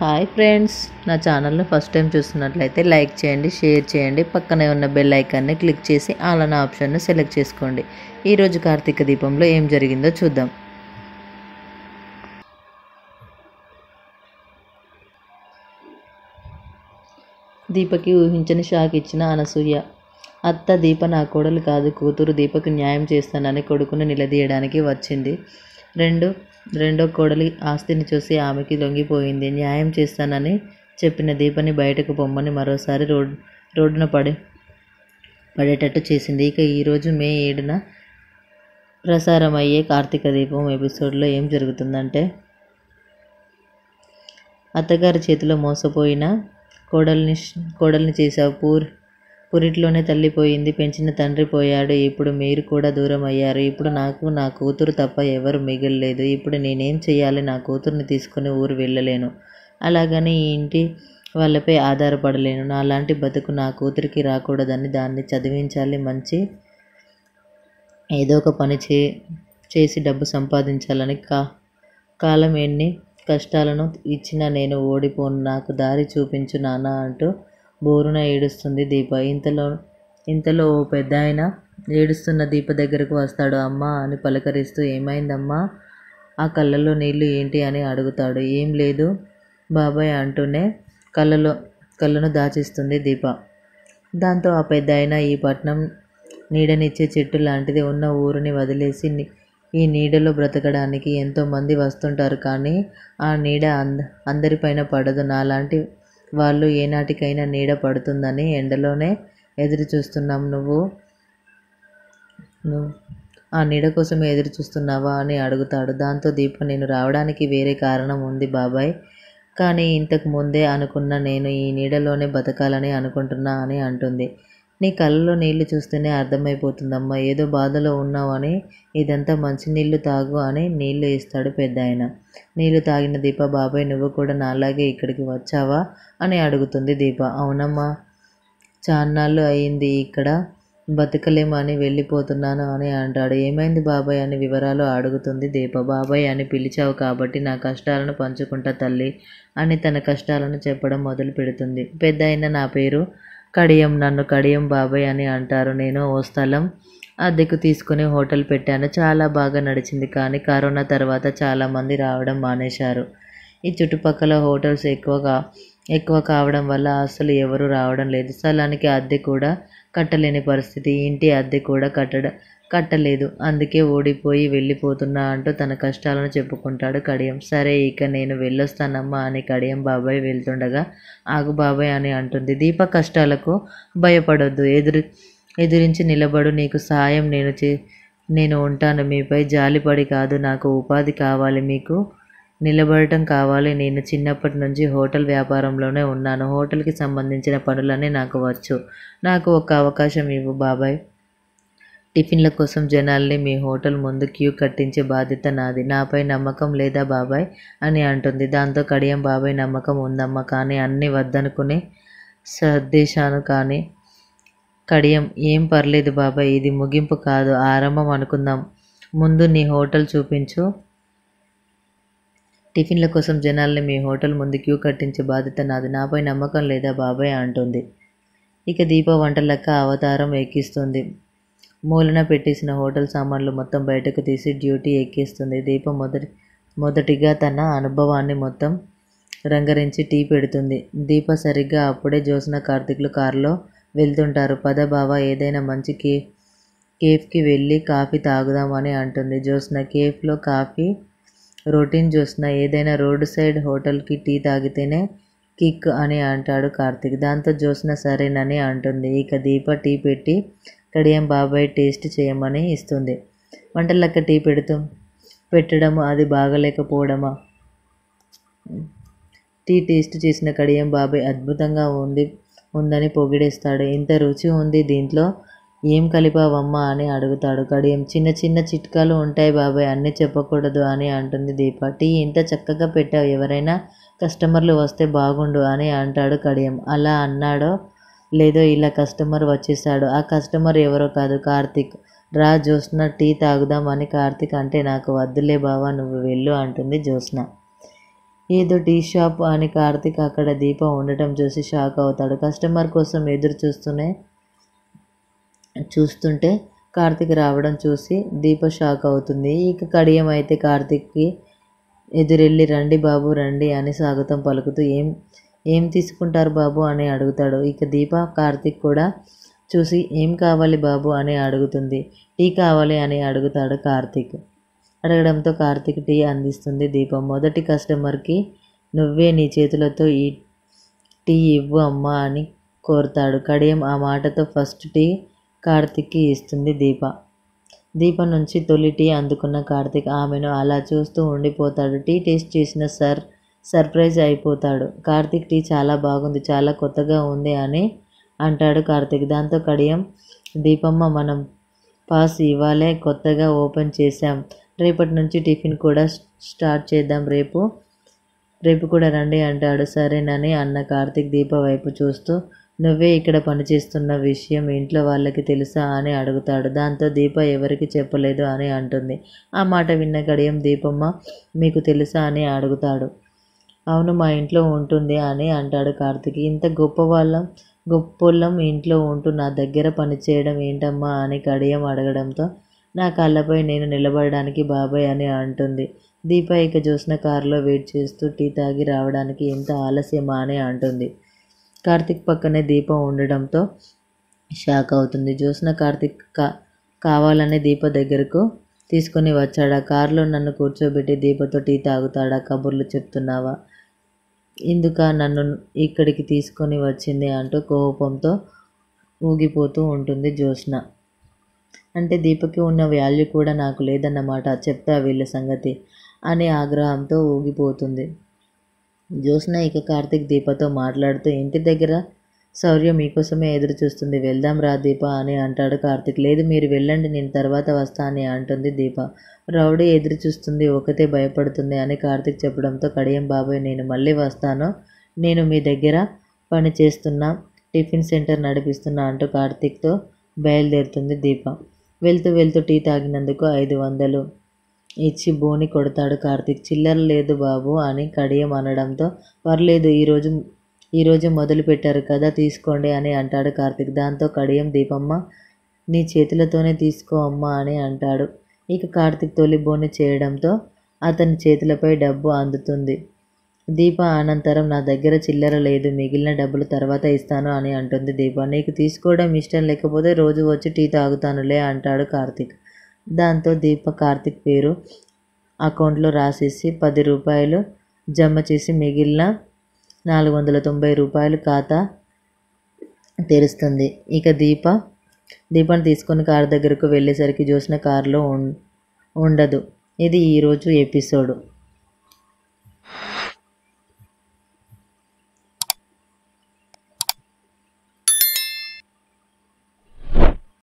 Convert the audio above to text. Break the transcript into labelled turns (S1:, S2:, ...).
S1: Hi friends, నా ఛానల్ని first time చూస్తున్నట్లయితే లైక్ చేయండి, షేర్ చేయండి, పక్కనే ఉన్న బెల్ ఐకాన్ని క్లిక్ చేసి ఆల్ అనే ఆప్షన్ను సెలెక్ట్ చేసుకోండి. ఈరోజు కార్తీక దీపంలో ఏం జరిగిందో చూద్దాం. దీపకి ఊహించని షాక్ ఇచ్చిన అనసూయ. అత్త, దీప నా కోడలు కాదు, కూతురు. దీపకు న్యాయం చేస్తానని కొడుకును నిలదీయడానికి వచ్చింది. రెండో కోడలి ఆస్తిని చూసి ఆమెకి లొంగిపోయింది. న్యాయం చేస్తానని చెప్పిన దీపని బయటకు పొమ్మని మరోసారి రోడ్డున పడేటట్టు చేసింది. ఇక ఈరోజు మే 7న ప్రసారమయ్యే కార్తీక దీపం ఎపిసోడ్లో ఏం జరుగుతుందంటే, అత్తగారి చేతిలో మోసపోయిన కోడల్ని చేశావు. పురిట్లోనే తల్లి పోయింది, పెంచిన తండ్రి పోయాడు, ఇప్పుడు మీరు కూడా దూరం అయ్యారు. ఇప్పుడు నాకు నా కూతురు తప్ప ఎవరు మిగలలేదు. ఇప్పుడు నేనేం చెయ్యాలి? నా కూతుర్ని తీసుకుని ఊరు వెళ్ళలేను, అలాగని ఈ ఇంటి వాళ్ళపై ఆధారపడలేను. నాలాంటి బతుకు నా కూతురికి రాకూడదని దాన్ని చదివించాలి. మంచి ఏదో ఒక పని చేసి డబ్బు సంపాదించాలని. కాలం ఎన్ని కష్టాలను ఇచ్చినా నేను ఓడిపోను. నాకు దారి చూపించు నాన్న అంటూ బోరున ఏడుస్తుంది దీప. ఇంతలో ఓ పెద్దాయన ఏడుస్తున్న దీప దగ్గరకు వస్తాడు. అమ్మా అని పలకరిస్తూ, ఏమైందమ్మా, ఆ కళ్ళల్లో నీళ్లు ఏంటి అని అడుగుతాడు. ఏం లేదు బాబాయ్ అంటూనే కళ్ళను దాచిస్తుంది దీప. దాంతో ఆ పెద్దాయన, ఈ పట్నం నీడనిచ్చే చెట్టు లాంటిది ఉన్న ఊరిని వదిలేసి ఈ నీడలో బ్రతకడానికి ఎంతోమంది వస్తుంటారు, కానీ ఆ నీడ అందరిపైన పడదు. నాలాంటి వాళ్ళు ఏనాటికైనా నీడ పడుతుందని ఎండలోనే ఎదురు చూస్తున్నాం. నువ్వు ఆ నీడ కోసమే ఎదురు చూస్తున్నావా అని అడుగుతాడు. దాంతో దీప, నేను రావడానికి వేరే కారణం ఉంది బాబాయ్, కానీ ఇంతకు ముందే అనుకున్న నేను ఈ నీడలోనే బతకాలని అనుకుంటున్నా అని అంటుంది. నీ కళ్ళలో నీళ్లు చూస్తేనే అర్థమైపోతుందమ్మా, ఏదో బాధలో ఉన్నావు అని. ఇదంతా మంచినీళ్ళు తాగు అని నీళ్లు ఇస్తాడు పెద్దాయన. నీళ్లు తాగిన దీప, బాబాయ్ నువ్వు కూడా నాలాగే ఇక్కడికి వచ్చావా అని అడుగుతుంది దీప. అవునమ్మా, చాన్నాళ్ళు అయింది ఇక్కడ, బతకలేమని వెళ్ళిపోతున్నాను అని అంటాడు. ఏమైంది బాబాయ్ అని వివరాలు అడుగుతుంది దీప. బాబాయ్ అని పిలిచావు కాబట్టి నా కష్టాలను పంచుకుంటా తల్లి అని తన కష్టాలను చెప్పడం మొదలు పెడుతుంది. పెద్దాయన, నా పేరు కడియం, నన్ను కడియం బాబాయ్ అని అంటారు. నేను ఓ స్థలం అద్దెకు తీసుకుని హోటల్ పెట్టాను. చాలా బాగా నడిచింది, కానీ కరోనా తర్వాత చాలామంది రావడం మానేశారు. ఈ చుట్టుపక్కల హోటల్స్ ఎక్కువ కావడం వల్ల అసలు ఎవరు రావడం లేదు. స్థలానికి అద్దె కూడా కట్టలేని పరిస్థితి, ఇంటి అద్దె కూడా కట్టలేదు. అందుకే ఓడిపోయి వెళ్ళిపోతున్నా అంటూ తన కష్టాలను చెప్పుకుంటాడు కడియం. సరే, ఇక నేను వెళ్ళొస్తానమ్మా అని కడియం బాబాయ్ వెళ్తుండగా, ఆగు బాబాయ్ అని అంటుంది దీప. కష్టాలకు భయపడొద్దు, ఎదురించి నిలబడు. నీకు సాయం నేను ఉంటాను. మీపై జాలిపడి కాదు, నాకు ఉపాధి కావాలి, మీకు నిలబడటం కావాలి. నేను చిన్నప్పటి నుంచి హోటల్ వ్యాపారంలోనే ఉన్నాను. హోటల్కి సంబంధించిన పనులన్నీ నాకు వచ్చు. నాకు ఒక అవకాశం ఇవ్వు బాబాయ్. టిఫిన్ల కోసం జనాల్ని మీ హోటల్ ముందు క్యూ కట్టించే బాధ్యత నాది. నాపై నమ్మకం లేదా బాబాయ్ అని అంటుంది. దాంతో కడియం, బాబాయ్ నమ్మకం ఉందమ్మా, కానీ అన్నీ వద్దనుకుని సర్దేశాను. కానీ కడియం, ఏం పర్లేదు బాబాయ్, ఇది ముగింపు కాదు, ఆరంభం అనుకుందాం. ముందు నీ హోటల్ చూపించు. టిఫిన్ల కోసం జనాల్ని మీ హోటల్ ముందు క్యూ కట్టించే బాధ్యత నాది. నాపై నమ్మకం లేదా బాబాయ్ అంటుంది. ఇక దీప వంటలక్క అవతారం ఎక్కిస్తుంది. మూలన పెట్టేసిన హోటల్ సామాన్లు మొత్తం బయటకు తీసి డ్యూటీ ఎక్కిస్తుంది. దీప మొదటిగా తన అనుభవాన్ని మొత్తం రంగరించి టీ పెడుతుంది. దీప సరిగ్గా అప్పుడే జ్యోత్స్న, కార్తీక్లు కారులో వెళ్తుంటారు. పద బావ, ఏదైనా మంచి కేఫ్కి వెళ్ళి కాఫీ తాగుదాం అని అంటుంది జ్యోత్స్న. కేఫ్లో కాఫీ రొటీన్ జ్యోత్స్న, ఏదైనా రోడ్ సైడ్ హోటల్కి టీ తాగితేనే కిక్ అని అంటాడు కార్తీక్. దాంతో జ్యోత్స్న సరేనని అంటుంది. ఇక దీప టీ పెట్టి కడియం బాబాయ్ టేస్ట్ చేయమని ఇస్తుంది. వంటలక్క టీ పెట్టడము, అది బాగలేకపోవడమా? టీ టేస్ట్ చేసిన కడియం బాబాయ్ అద్భుతంగా ఉందని పొగిడేస్తాడు. ఇంత రుచి ఉంది, దీంట్లో ఏం కలిపావమ్మా అని అడుగుతాడు కడియం. చిన్న చిన్న చిట్కాలు ఉంటాయి బాబాయ్, అన్నీ చెప్పకూడదు అని అంటుంది దీప. టీ ఇంత చక్కగా పెట్టావు, ఎవరైనా కస్టమర్లు వస్తే బాగుండు అని అంటాడు కడియం. అలా అన్నాడో లేదో ఇలా కస్టమర్ వచ్చేసాడు. ఆ కస్టమర్ ఎవరో కాదు, కార్తీక్. రా జ్యోత్స్న, టీ తాగుదాం అని కార్తీక్ అంటే, నాకు వద్దులే బావా, నువ్వు వెళ్ళు అంటుంది జ్యోత్స్న. ఏదో టీ షాప్ అని కార్తీక్ అక్కడ దీప ఉండటం చూసి షాక్ అవుతాడు. కస్టమర్ కోసం ఎదురు చూస్తుంటే కార్తీక్ రావడం చూసి దీప షాక్ అవుతుంది. ఇక కడియం అయితే కార్తీక్కి ఎదురెళ్ళి రండి బాబు రండి అని స్వాగతం పలుకుతూ ఏం తీసుకుంటారు బాబు అని అడుగుతాడు. ఇక దీప కార్తీక్ కూడా చూసి ఏం కావాలి బాబు అని అడుగుతుంది. టీ కావాలి అని అడుగుతాడు కార్తీక్. అడగడంతో కార్తీక్ టీ అందిస్తుంది దీప. మొదటి కస్టమర్కి నువ్వే నీ చేతులతో ఈ టీ ఇవ్వు అమ్మా అని కోరుతాడు కడియం. ఆ మాటతో ఫస్ట్ టీ కార్తీక్కి ఇస్తుంది దీప. దీప నుంచి తొలి టీ అందుకున్న కార్తీక్ ఆమెను అలా చూస్తూ ఉండిపోతాడు. టీ టేస్ట్ చేసిన సర్ప్రైజ్ అయిపోతాడు. కార్తీక్ టీ చాలా బాగుంది, చాలా కొత్తగా ఉంది అని అంటాడు కార్తీక్. దాంతో కడియం దీపమ్మ మనం పాస్ ఇవాళే కొత్తగా ఓపెన్ చేశాం, రేపటి నుంచి టిఫిన్ కూడా స్టార్ట్ చేద్దాం, రేపు కూడా రండి అంటాడు. సరేనని అన్న కార్తీక్ దీప వైపు చూస్తూ నువ్వే ఇక్కడ పనిచేస్తున్న విషయం ఇంట్లో వాళ్ళకి తెలుసా అని అడుగుతాడు. దాంతో దీప ఎవరికి చెప్పలేదు అని అంటుంది. ఆ మాట విన్న కడియం దీపమ్మ మీకు తెలుసా అని అడుగుతాడు. అవును మా ఇంట్లో ఉంటుంది అని అంటాడు కార్తీక్. ఇంత గొప్పోళ్ళం ఇంట్లో ఉంటూ నా దగ్గర పనిచేయడం ఏంటమ్మా అని కడియం అడగడంతో నా కాళ్ళపై నేను నిలబడడానికి బాబాయ్ అని అంటుంది. దీప ఇక జ్యోత్స్న కారులో వెయిట్ చేస్తూ టీ తాగి రావడానికి ఎంత ఆలస్యమా అని అంటుంది. కార్తీక్ పక్కనే దీప ఉండడంతో షాక్ అవుతుంది. జ్యోత్స్న కార్తీక్ కావాలనే దీప దగ్గరకు తీసుకొని వచ్చాడా? కారులో నన్ను కూర్చోబెట్టి దీపతో టీ తాగుతాడా? కబుర్లు చెప్తున్నావా? ఇందుక నన్ను ఇక్కడికి తీసుకొని వచ్చింది అంటూ కోపంతో ఊగిపోతూ ఉంటుంది జ్యోత్స్న. అంటే దీపకి ఉన్న వాల్యూ కూడా నాకు లేదన్నమాట, చెప్తా వీళ్ళ సంగతి అని ఆగ్రహంతో ఊగిపోతుంది జ్యోత్స్న. ఇక కార్తీక్ దీపతో మాట్లాడుతూ ఇంటి దగ్గర శౌర్య మీకోసమే ఎదురు చూస్తుంది, వెళ్దాం రా దీప అని అంటాడు కార్తీక్. లేదు మీరు వెళ్ళండి, నేను తర్వాత వస్తా అని అంటుంది దీప. రౌడీ ఎదురు చూస్తుంది, ఒకతే భయపడుతుంది అని కార్తీక్ చెప్పడంతో కడియం బాబాయ్ నేను మళ్ళీ వస్తాను, నేను మీ దగ్గర పని చేస్తున్నా, టిఫిన్ సెంటర్ నడిపిస్తున్నా అంటూ కార్తీక్తో బయలుదేరుతుంది దీప. వెళ్తూ టీ తాగినందుకు 500 ఇచ్చి బోని కొడతాడు కార్తీక్. చిల్లర లేదు బాబు అని కడియం అనడంతో పర్లేదు ఈరోజు మొదలు పెట్టారు కదా తీసుకోండి అని అంటాడు కార్తీక్. దాంతో కడియం దీపమ్మ నీ చేతులతోనే తీసుకో అమ్మా అని అంటాడు. ఇక కార్తీక్ తొలి బోని చేయడంతో అతని చేతులపై డబ్బు అందుతుంది. దీప అనంతరం నా దగ్గర చిల్లర లేదు, మిగిలిన డబ్బులు తర్వాత ఇస్తాను అని అంటుంది దీప. నీకు తీసుకోవడం ఇష్టం లేకపోతే రోజు వచ్చి టీ తాగుతానులే అంటాడు కార్తీక్. దాంతో దీప కార్తీక్ పేరు అకౌంట్లో రాసేసి 10 రూపాయలు జమ చేసి మిగిలిన 490 రూపాయలు ఖాతా తెరుస్తుంది. ఇక దీపని తీసుకొని కారు దగ్గరకు వెళ్ళేసరికి జ్యోత్స్న కారులో ఉండదు. ఇది ఈరోజు ఎపిసోడ్.